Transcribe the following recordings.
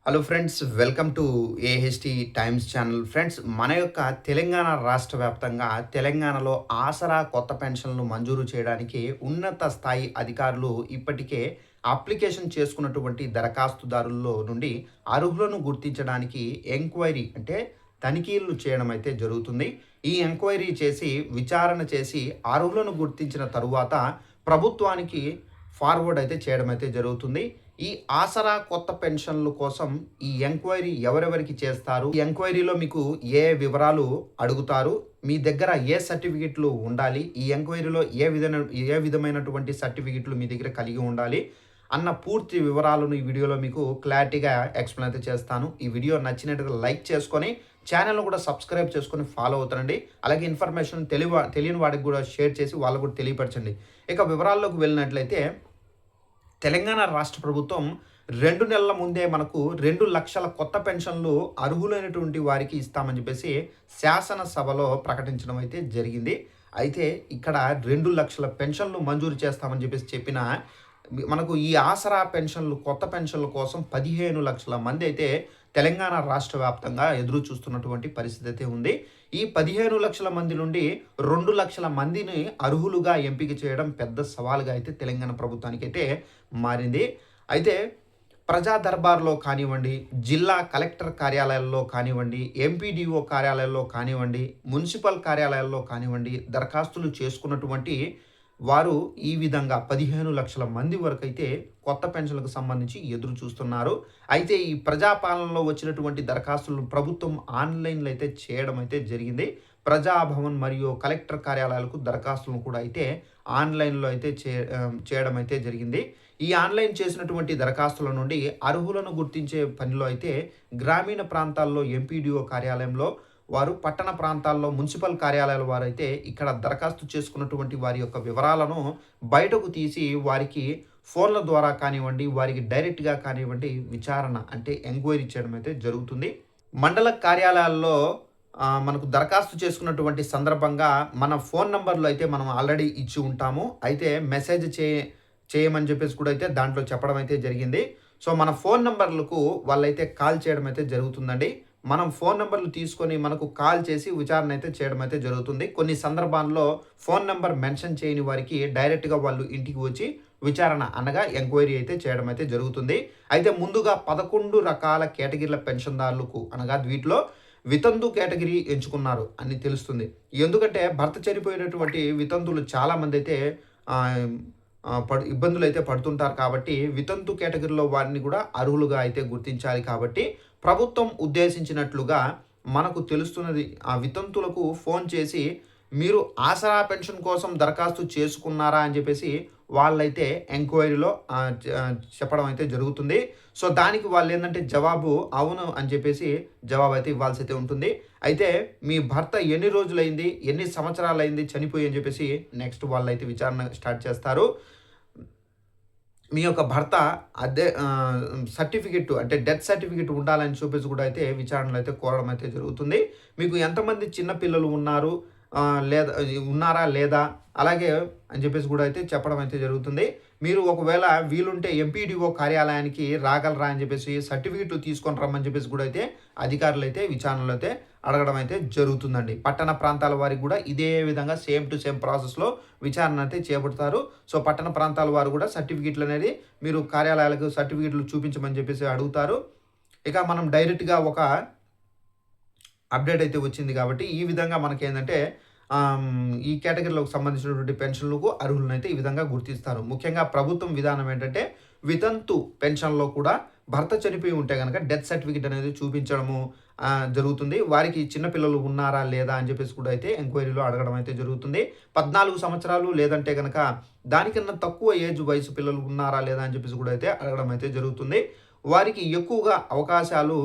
Hello friends, welcome to AHT times channel. Friends, మన యొక్క తెలంగాణ రాష్ట్ర వ్యాప్తంగా తెలంగాణలో ఆసరా కొత్త పెన్షన్లు మంజూరు చేయడానికి ఉన్నత స్థాయి అధికారులు ఇప్పటికే అప్లికేషన్ చేసుకున్నటువంటి దరఖాస్తుదారుల్లో నుండి అర్హులను గుర్తించడానికి ఎంక్వైరీ అంటే తనిఖీలు చేయడం అయితే జరుగుతుంది. ఈ ఎంక్వైరీ చేసి విచారణ చేసి అర్హులను గుర్తించిన తరువాత ప్రభుత్వానికి ఫార్వర్డ్ అయితే చేయడం అయితే జరుగుతుంది. ఈ ఆసరా కొత్త పెన్షన్ల కోసం ఈ ఎంక్వైరీ ఎవరెవరికి చేస్తారు, ఈ ఎంక్వైరీలో మీకు ఏ వివరాలు అడుగుతారు, మీ దగ్గర ఏ సర్టిఫికెట్లు ఉండాలి, ఈ ఎంక్వైరీలో ఏ విధమైనటువంటి సర్టిఫికెట్లు మీ దగ్గర కలిగి ఉండాలి అన్న పూర్తి వివరాలను ఈ వీడియోలో మీకు క్లారిటీగా ఎక్స్ప్లెయిన్ అయితే చేస్తాను. ఈ వీడియో నచ్చినట్టుగా లైక్ చేసుకొని ఛానల్ను కూడా సబ్స్క్రైబ్ చేసుకొని ఫాలో అవుతానండి. అలాగే ఇన్ఫర్మేషన్ తెలియని వాడికి కూడా షేర్ చేసి వాళ్ళకు కూడా తెలియపరచండి. ఇక వివరాల్లోకి వెళ్ళినట్లయితే తెలంగాణ రాష్ట్ర ప్రభుత్వం 2 నెలల ముందే మనకు 2 లక్షల కొత్త పెన్షన్లు అర్హులైనటువంటి వారికి ఇస్తామని చెప్పేసి శాసనసభలో ప్రకటించడం అయితే జరిగింది. అయితే ఇక్కడ 2 లక్షల పెన్షన్లు మంజూరు చేస్తామని చెప్పిన మనకు ఈ ఆసరా పెన్షన్లు కొత్త పెన్షన్ల కోసం 15 లక్షల మంది అయితే తెలంగాణ రాష్ట్ర వ్యాప్తంగా ఎదురు చూస్తున్నటువంటి పరిస్థితి అయితే ఉంది. ఈ 15 లక్షల మంది నుండి 2 లక్షల మందిని అర్హులుగా ఎంపిక చేయడం పెద్ద సవాలుగా అయితే తెలంగాణ ప్రభుత్వానికి అయితే మారింది. అయితే ప్రజా దర్బార్లో కానివ్వండి, జిల్లా కలెక్టర్ కార్యాలయాల్లో కానివ్వండి, ఎంపీడీఓ కార్యాలయాల్లో కానివ్వండి, మున్సిపల్ కార్యాలయాల్లో కానివ్వండి, దరఖాస్తులు చేసుకున్నటువంటి వారు ఈ విధంగా 15 లక్షల మంది వరకు అయితే కొత్త పెన్షన్లకు సంబంధించి ఎదురు చూస్తున్నారు. అయితే ఈ ప్రజాపాలనలో వచ్చినటువంటి దరఖాస్తులను ప్రభుత్వం ఆన్లైన్లో అయితే చేయడం అయితే జరిగింది. ప్రజాభవన్ మరియు కలెక్టర్ కార్యాలయాలకు దరఖాస్తులను కూడా అయితే ఆన్లైన్లో అయితే చేయడం అయితే జరిగింది. ఈ ఆన్లైన్ చేసినటువంటి దరఖాస్తుల నుండి అర్హులను గుర్తించే పనిలో అయితే గ్రామీణ ప్రాంతాల్లో ఎంపీడీఓ కార్యాలయంలో వారు, పట్టణ ప్రాంతాల్లో మున్సిపల్ కార్యాలయాల వారైతే ఇక్కడ దరఖాస్తు చేసుకున్నటువంటి వారి యొక్క వివరాలను బయటకు తీసి వారికి ఫోన్ల ద్వారా కానివ్వండి, వారికి డైరెక్ట్గా కానివ్వండి విచారణ అంటే ఎంక్వైరీ చేయడం అయితే జరుగుతుంది. మండల కార్యాలయాల్లో మనకు దరఖాస్తు చేసుకున్నటువంటి సందర్భంగా మన ఫోన్ నంబర్లు అయితే మనం ఆల్రెడీ ఇచ్చి ఉంటాము. అయితే మెసేజ్ చేయమని చెప్పేసి కూడా అయితే దాంట్లో చెప్పడం అయితే జరిగింది. సో మన ఫోన్ నంబర్లకు వాళ్ళైతే కాల్ చేయడం అయితే జరుగుతుందండి. మనం ఫోన్ నెంబర్లు తీసుకొని మనకు కాల్ చేసి విచారణ అయితే చేయడం అయితే జరుగుతుంది. కొన్ని సందర్భాల్లో ఫోన్ నెంబర్ మెన్షన్ చేయని వారికి డైరెక్ట్గా వాళ్ళు ఇంటికి వచ్చి విచారణ అనగా ఎంక్వైరీ అయితే చేయడం అయితే జరుగుతుంది. అయితే ముందుగా 11 రకాల కేటగిరీల పెన్షన్దారులకు అనగా వీటిలో వితంతు కేటగిరీ ఎంచుకున్నారు అని తెలుస్తుంది. ఎందుకంటే భర్త చనిపోయినటువంటి వితంతులు చాలామంది అయితే ఇబ్బందులు అయితే పడుతుంటారు. కాబట్టి వితంతు కేటగిరీలో వారిని కూడా అర్హులుగా అయితే గుర్తించాలి. కాబట్టి ప్రభుత్వం ఉద్దేశించినట్లుగా మనకు తెలుస్తున్నది, ఆ వితంతులకు ఫోన్ చేసి మీరు ఆసరా పెన్షన్ కోసం దరఖాస్తు చేసుకున్నారా అని చెప్పేసి వాళ్ళైతే ఎంక్వైరీలో చెప్పడం అయితే జరుగుతుంది. సో దానికి వాళ్ళు ఏంటంటే జవాబు అవును అని చెప్పేసి జవాబు అయితే ఇవ్వాల్సి అయితే ఉంటుంది. అయితే మీ భర్త ఎన్ని రోజులైంది, ఎన్ని సంవత్సరాలైంది చనిపోయి అని చెప్పేసి నెక్స్ట్ వాళ్ళైతే విచారణ స్టార్ట్ చేస్తారు. మీ యొక్క భర్త అదే సర్టిఫికెట్ అంటే డెత్ సర్టిఫికెట్ ఉండాలని చూపేసి కూడా అయితే విచారణలో అయితే కోరడం అయితే జరుగుతుంది. మీకు ఎంతమంది చిన్న పిల్లలు ఉన్నారు లేదా ఉన్నారా లేదా అలాగే అని చెప్పేసి కూడా అయితే చెప్పడం అయితే జరుగుతుంది. మీరు ఒకవేళ వీలుంటే ఎంపీడీఓ కార్యాలయానికి రాగలరా అని చెప్పేసి సర్టిఫికెట్లు తీసుకొని రమ్మని చెప్పేసి కూడా అయితే అధికారులు అయితే విచారణలో అయితే అడగడం అయితే జరుగుతుందండి. పట్టణ ప్రాంతాల వారికి కూడా ఇదే విధంగా సేమ్ టు సేమ్ ప్రాసెస్లో విచారణ అయితే చేపడతారు. సో పట్టణ ప్రాంతాల వారు కూడా సర్టిఫికెట్లు అనేది మీరు కార్యాలయాలకు సర్టిఫికెట్లు చూపించమని చెప్పేసి అడుగుతారు. ఇక మనం డైరెక్ట్గా ఒక అప్డేట్ అయితే వచ్చింది కాబట్టి ఈ విధంగా మనకేంటంటే ఈ కేటగిరీలకు సంబంధించినటువంటి పెన్షన్లకు అర్హులను అయితే ఈ విధంగా గుర్తిస్తారు. ముఖ్యంగా ప్రభుత్వం విధానం ఏంటంటే వితంతు పెన్షన్లో కూడా భర్త చనిపోయి ఉంటే కనుక డెత్ సర్టిఫికెట్ అనేది చూపించడము జరుగుతుంది. వారికి చిన్నపిల్లలు ఉన్నారా లేదా అని చెప్పేసి కూడా అయితే ఎంక్వైరీలో అడగడం అయితే జరుగుతుంది. 14 సంవత్సరాలు లేదంటే కనుక దానికన్నా తక్కువ ఏజ్ వయసు పిల్లలు ఉన్నారా లేదా అని చెప్పేసి కూడా అయితే అడగడం అయితే జరుగుతుంది. వారికి ఎక్కువగా అవకాశాలు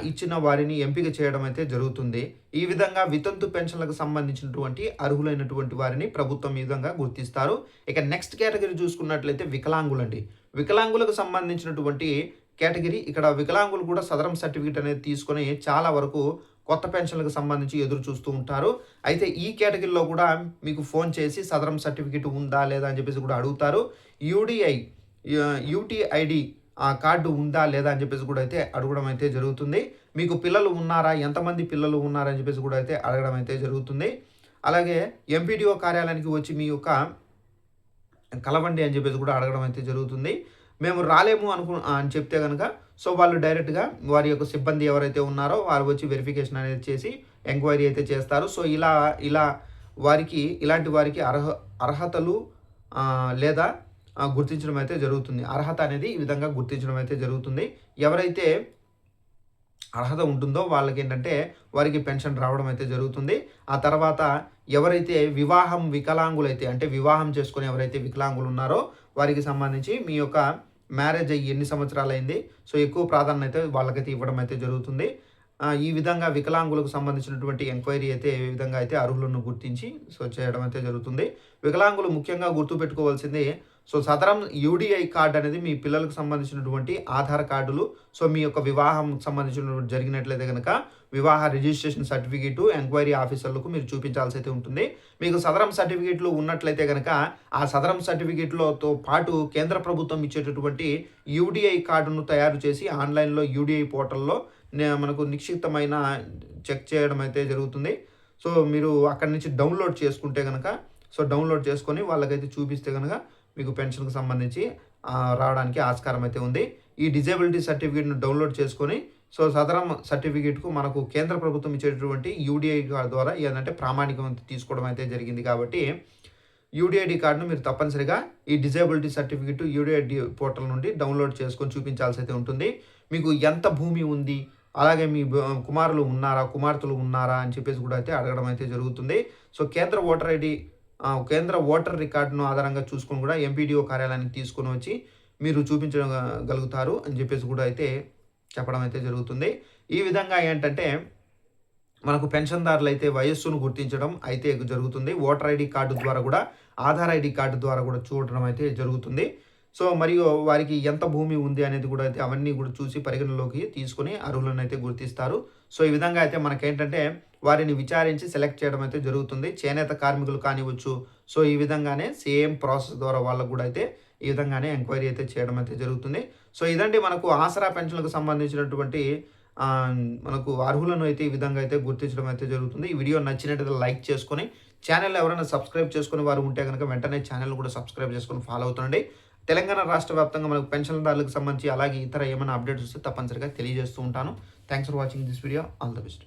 ఇచ్చిన వారిని ఎంపిక చేయడం అయితే జరుగుతుంది. ఈ విధంగా వితంతు పెన్షన్లకు సంబంధించినటువంటి అర్హులైనటువంటి వారిని ప్రభుత్వం ఈ విధంగా గుర్తిస్తారు. ఇక నెక్స్ట్ కేటగిరీ చూసుకున్నట్లయితే వికలాంగులండి. వికలాంగులకు సంబంధించినటువంటి కేటగిరీ, ఇక్కడ వికలాంగులు కూడా సదరం సర్టిఫికేట్ అనేది తీసుకొని చాలా వరకు కొత్త పెన్షన్లకు సంబంధించి ఎదురు చూస్తూ ఉంటారు. అయితే ఈ కేటగిరీలో కూడా మీకు ఫోన్ చేసి సదరం సర్టిఫికేట్ ఉందా లేదా అని చెప్పేసి కూడా అడుగుతారు. యూటీఐడి ఆ కార్డు ఉందా లేదా అని చెప్పేసి కూడా అయితే అడగడం అయితే జరుగుతుంది. మీకు పిల్లలు ఉన్నారా? ఎంతమంది పిల్లలు ఉన్నారని చెప్పేసి కూడా అయితే అడగడం అయితే జరుగుతుంది. అలాగే ఎంపీడీఓ కార్యాలయానికి వచ్చి మీ యొక్క కలవండి అని చెప్పేసి కూడా అడగడం అయితే జరుగుతుంది. మేము రాలేము అని చెప్తే గనక సో, వాళ్ళు డైరెక్ట్‌గా వారి యొక్క సిబ్బంది ఎవరైతే ఉన్నారో వారు వచ్చి వెరిఫికేషన్ అనేది చేసి ఎంక్వైరీ అయితే చేస్తారు. సో, ఇలా ఇలా ఇలాంటి వారికి అర్హతలు లేదా గుర్తించడం అయితే జరుగుతుంది. అర్హత అనేది ఈ విధంగా గుర్తించడం అయితే జరుగుతుంది. ఎవరైతే అర్హత ఉంటుందో వాళ్ళకేంటంటే వారికి పెన్షన్ రావడం అయితే జరుగుతుంది. ఆ తర్వాత ఎవరైతే వికలాంగులైతే అంటే వివాహం చేసుకొని ఎవరైతే వికలాంగులున్నారో వారికి సంబంధించి మీ యొక్క మ్యారేజ్ అయ్యి ఎన్ని సంవత్సరాలయింది? సో, ఎక్కువ ప్రాధాన్యత వాళ్ళకైతే ఇవ్వడం అయితే జరుగుతుంది. ఈ విధంగా వికలాంగులకు సంబంధించినటువంటి ఎంక్వైరీ అయితే ఏ విధంగా అయితే అర్హులను గుర్తించి సో, చేయడం అయితే జరుగుతుంది. వికలాంగులు ముఖ్యంగా గుర్తుపెట్టుకోవాల్సింది సో, సదరం యూడీఐ కార్డ్ అనేది మీ పిల్లలకు సంబంధించినటువంటి ఆధార్ కార్డులు, సో, మీ యొక్క వివాహం సంబంధించినటువంటి జరిగినట్లయితే గనక వివాహ రిజిస్ట్రేషన్ సర్టిఫికేటు ఎంక్వైరీ ఆఫీసర్లకు మీరు చూపించాల్సి అయితే ఉంటుంది. మీకు సదరం సర్టిఫికేట్లు ఉన్నట్లయితే గనక ఆ సదరం సర్టిఫికేట్‌లతో పాటు కేంద్ర ప్రభుత్వం ఇచ్చేటటువంటి యూడీఐ కార్డును తయారు చేసి ఆన్‌లైన్‌లో యూడీఐ పోర్టల్‌లో మనకు నిక్షిప్తమైన చెక్ చేయడం అయితే జరుగుతుంది. సో, మీరు అక్కడి నుంచి డౌన్‌లోడ్ చేసుకుంటే గనక సో, డౌన్‌లోడ్ చేసుకొని వాళ్ళకైతే చూపిస్తే గనక మీకు పెన్షన్‌కి సంబంధించి రావడానికి ఆస్కారం అయితే ఉంది. ఈ డిజేబిలిటీ సర్టిఫికేట్‌ను డౌన్‌లోడ్ చేసుకొని సో, సదరం సర్టిఫికేట్‌కు మనకు కేంద్ర ప్రభుత్వం ఇచ్చేటటువంటి యూడీఐ కార్డ్ ద్వారా ఏందంటే ప్రామాణికం తీసుకోవడం అయితే జరిగింది కాబట్టి యూడీఐడీ కార్డ్‌ను మీరు తప్పనిసరిగా ఈ డిజేబిలిటీ సర్టిఫికేట్ యూడీఐడీ పోర్టల్ నుండి డౌన్‌లోడ్ చేసుకొని చూపించాల్సి అయితే ఉంటుంది. మీకు ఎంత భూమి ఉంది? అలాగే మీ కుమారులు ఉన్నారా? కుమార్తెలు ఉన్నారా? అని చెప్పేసి కూడా అయితే అడగడం అయితే జరుగుతుంది. సో, కేంద్ర ఓటర్ రికార్డును ఆధారంగా చూసుకొని కూడా ఎంపీడీఓ కార్యాలయానికి తీసుకొని వచ్చి మీరు చూపించగలుగుతారు అని చెప్పేసి కూడా అయితే చెప్పడం అయితే జరుగుతుంది. ఈ విధంగా ఏంటంటే మనకు పెన్షన్‌దారులైతే వయస్సును గుర్తించడం అయితే జరుగుతుంది. ఓటర్ ఐడీ కార్డు ద్వారా కూడా, ఆధార్ ఐడీ కార్డు ద్వారా కూడా చూడడం అయితే జరుగుతుంది. సో, మరియు వారికి ఎంత భూమి ఉంది అనేది కూడా అయితే అవన్నీ కూడా చూసి పరిగణనలోకి తీసుకొని అర్హులను అయితే గుర్తిస్తారు. సో, ఈ విధంగా అయితే మనకేంటంటే వారిని విచారించి సెలెక్ట్ చేయడం అయితే జరుగుతుంది. చేనేత కార్మికులు కానివ్వచ్చు. సో, ఈ విధంగానే సేమ్ ప్రాసెస్ ద్వారా వాళ్ళకి కూడా అయితే ఈ విధంగానే ఎంక్వైరీ అయితే చేయడం అయితే జరుగుతుంది. సో, ఇదండి మనకు ఆసరా పెన్షన్‌లకు సంబంధించినటువంటి మనకు అర్హులను అయితే ఈ విధంగా అయితే గుర్తించడం అయితే జరుగుతుంది. ఈ వీడియో నచ్చినట్లయితే లైక్ చేసుకొని, ఛానెల్‌ని ఎవరైనా సబ్స్క్రైబ్ చేసుకునే వారు ఉంటే గనక వెంటనే ఛానెల్‌ని కూడా సబ్స్క్రైబ్ చేసుకొని ఫాలో అవుతుండండి. తెలంగాణ రాష్ట్ర వ్యాప్తంగా మనకు పెన్షన్‌దారులకు సంబంధించి అలాగే ఇతర ఏమైనా అప్డేట్స్ వస్తే తప్పనిసరిగా తెలియజేస్తూ ఉంటాను. Thanks for watching this video. All the best.